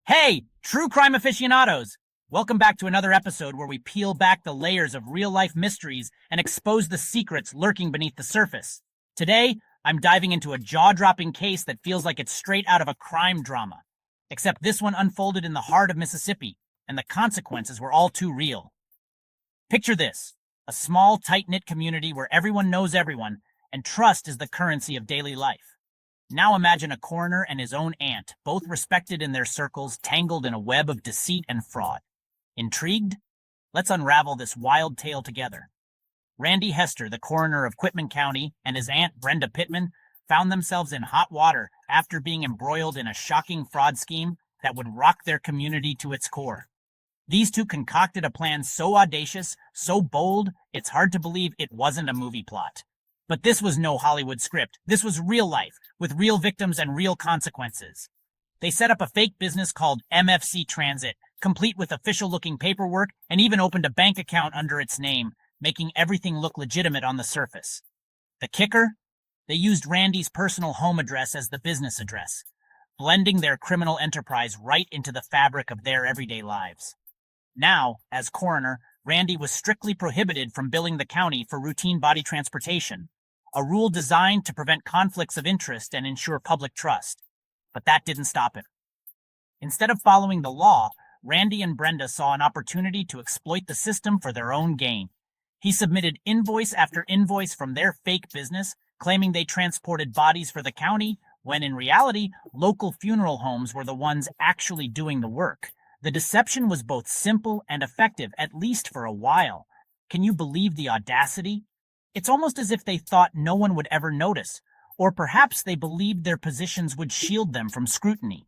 Hey, true crime aficionados! Welcome back to another episode where we peel back the layers of real-life mysteries and expose the secrets lurking beneath the surface. Today, I'm diving into a jaw-dropping case that feels like it's straight out of a crime drama. Except this one unfolded in the heart of Mississippi, and the consequences were all too real. Picture this: a small, tight-knit community where everyone knows everyone, and trust is the currency of daily life. Now imagine a coroner and his own aunt, both respected in their circles, tangled in a web of deceit and fraud. Intrigued? Let's unravel this wild tale together. Randy Hester, the coroner of Quitman County, and his aunt, Brenda Pittman, found themselves in hot water after being embroiled in a shocking fraud scheme that would rock their community to its core. These two concocted a plan so audacious, so bold, it's hard to believe it wasn't a movie plot. But this was no Hollywood script. This was real life, with real victims and real consequences. They set up a fake business called MFC Transit, complete with official-looking paperwork, and even opened a bank account under its name, making everything look legitimate on the surface. The kicker? They used Randy's personal home address as the business address, blending their criminal enterprise right into the fabric of their everyday lives. Now, as coroner, Randy was strictly prohibited from billing the county for routine body transportation, a rule designed to prevent conflicts of interest and ensure public trust. But that didn't stop him. Instead of following the law, Randy and Brenda saw an opportunity to exploit the system for their own gain. He submitted invoice after invoice from their fake business, claiming they transported bodies for the county, when in reality, local funeral homes were the ones actually doing the work. The deception was both simple and effective, at least for a while. Can you believe the audacity? It's almost as if they thought no one would ever notice, or perhaps they believed their positions would shield them from scrutiny.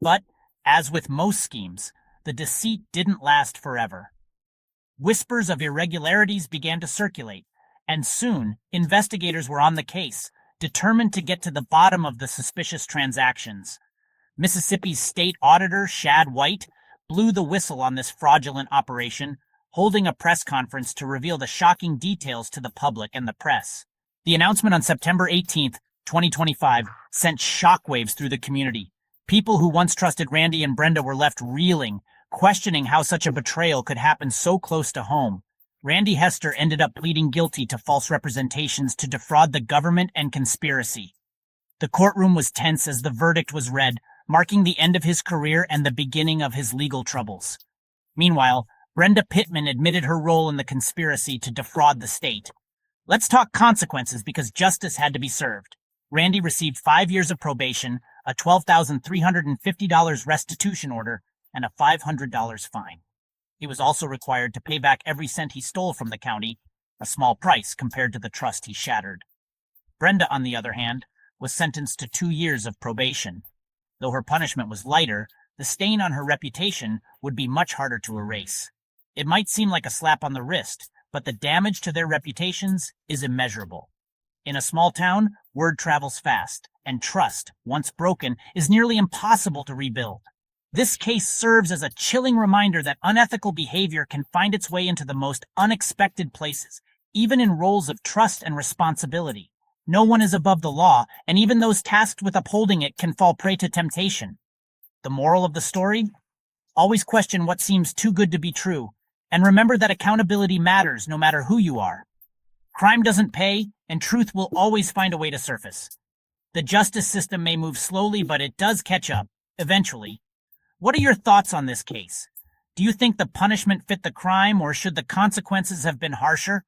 But, as with most schemes, the deceit didn't last forever. Whispers of irregularities began to circulate, and soon investigators were on the case, determined to get to the bottom of the suspicious transactions. Mississippi's state auditor, Shad White, blew the whistle on this fraudulent operation, holding a press conference to reveal the shocking details to the public and the press. The announcement on September 18, 2025, sent shockwaves through the community. People who once trusted Randy and Brenda were left reeling, questioning how such a betrayal could happen so close to home. Randy Hester ended up pleading guilty to false representations to defraud the government and conspiracy. The courtroom was tense as the verdict was read, marking the end of his career and the beginning of his legal troubles. Meanwhile, Brenda Pittman admitted her role in the conspiracy to defraud the state. Let's talk consequences because justice had to be served. Randy received 5 years of probation, a $12,350 restitution order, and a $500 fine. He was also required to pay back every cent he stole from the county, a small price compared to the trust he shattered. Brenda, on the other hand, was sentenced to 2 years of probation. Though her punishment was lighter, the stain on her reputation would be much harder to erase. It might seem like a slap on the wrist, but the damage to their reputations is immeasurable. In a small town, word travels fast, and trust, once broken, is nearly impossible to rebuild. This case serves as a chilling reminder that unethical behavior can find its way into the most unexpected places, even in roles of trust and responsibility. No one is above the law, and even those tasked with upholding it can fall prey to temptation. The moral of the story? Always question what seems too good to be true, and remember that accountability matters no matter who you are. Crime doesn't pay, and truth will always find a way to surface. The justice system may move slowly, but it does catch up, eventually. What are your thoughts on this case? Do you think the punishment fit the crime, or should the consequences have been harsher?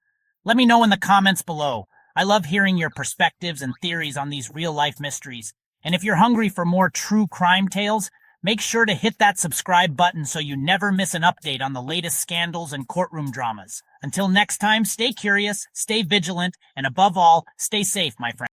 Let me know in the comments below. I love hearing your perspectives and theories on these real-life mysteries. And if you're hungry for more true crime tales, make sure to hit that subscribe button so you never miss an update on the latest scandals and courtroom dramas. Until next time, stay curious, stay vigilant, and above all, stay safe, my friends.